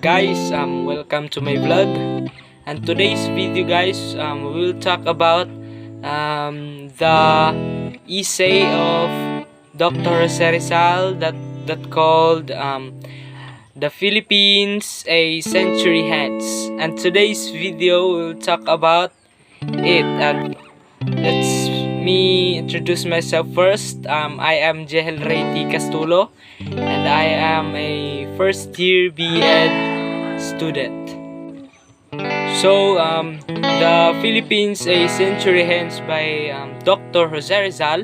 guys, welcome to my vlog. And today's video guys, we will talk about the essay of Dr. Rizal that called the Philippines a century hence. And today's video will talk about it. And let's me introduce myself first. I am Jehel Reyti Castulo, and I am a first year B.Ed student. So, the Philippines a century hence by Dr. Jose Rizal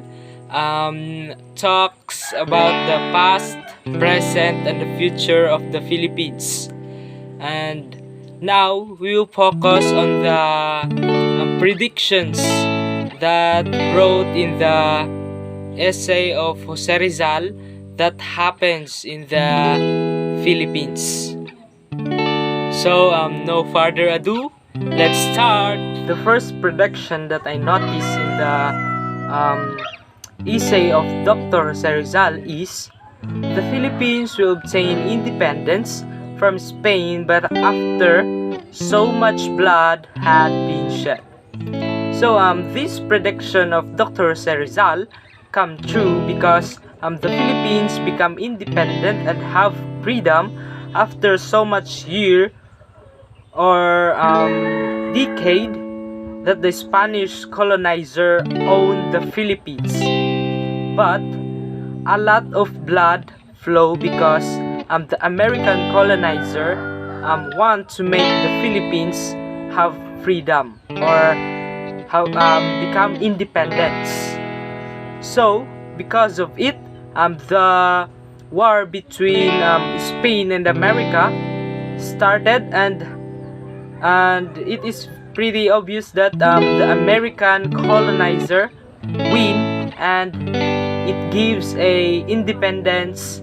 talks about the past, present, and the future of the Philippines. And now we will focus on the predictions that wrote in the essay of Jose Rizal that happens in the Philippines. So, no further ado, let's start. The first prediction that I noticed in the essay of Dr. Jose Rizal is the Philippines will obtain independence from Spain, but after so much blood had been shed. So this prediction of Dr. Jose Rizal come true because the Philippines become independent and have freedom after so much year or decade that the Spanish colonizer owned the Philippines. But a lot of blood flow because the American colonizer want to make the Philippines have freedom or have become independent. So because of it, the war between Spain and America started, and it is pretty obvious that the American colonizer win, and it gives a independence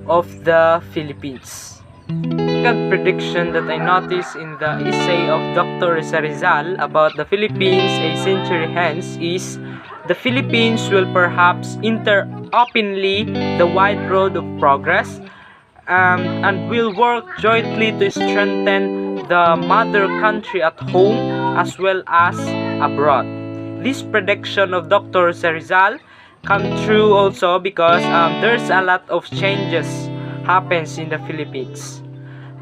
of the Philippines. Second prediction that I noticed in the essay of Dr. Jose Rizal about the Philippines a century hence is the Philippines will perhaps enter openly the wide road of progress and will work jointly to strengthen the mother country at home as well as abroad. This prediction of Dr. Jose Rizal come true also because there's a lot of changes happens in the Philippines.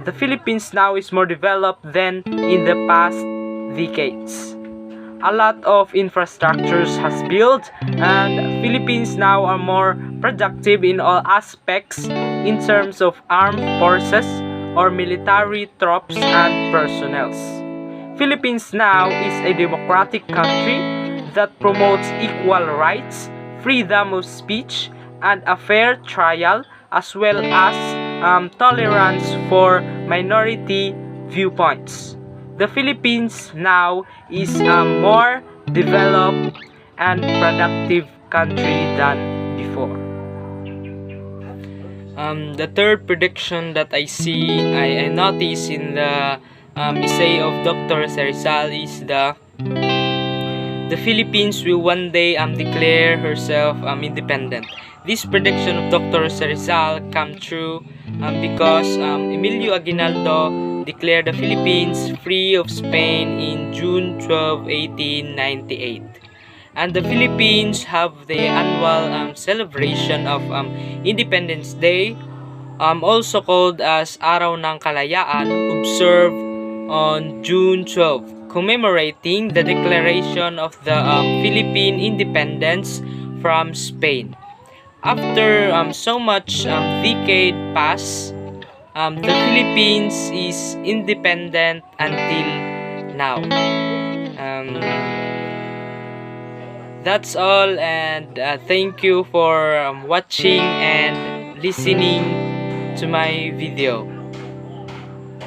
The Philippines now is more developed than in the past decades. A lot of infrastructures has built, and Philippines now are more productive in all aspects in terms of armed forces or military troops and personnel. Philippines now is a democratic country that promotes equal rights, freedom of speech, and a fair trial, as well as tolerance for minority viewpoints. The Philippines now is a more developed and productive country than before. The third prediction that I notice in the essay of Dr. Jose Rizal is the Philippines will one day declare herself independent. This prediction of Dr. Jose Rizal come true because Emilio Aguinaldo declared the Philippines free of Spain in June 12, 1898. And the Philippines have the annual celebration of Independence Day, also called as Araw ng Kalayaan, observed on June 12, commemorating the declaration of the Philippine independence from Spain. After so much decade pass, the Philippines is independent until now. That's all, and thank you for watching and listening to my video.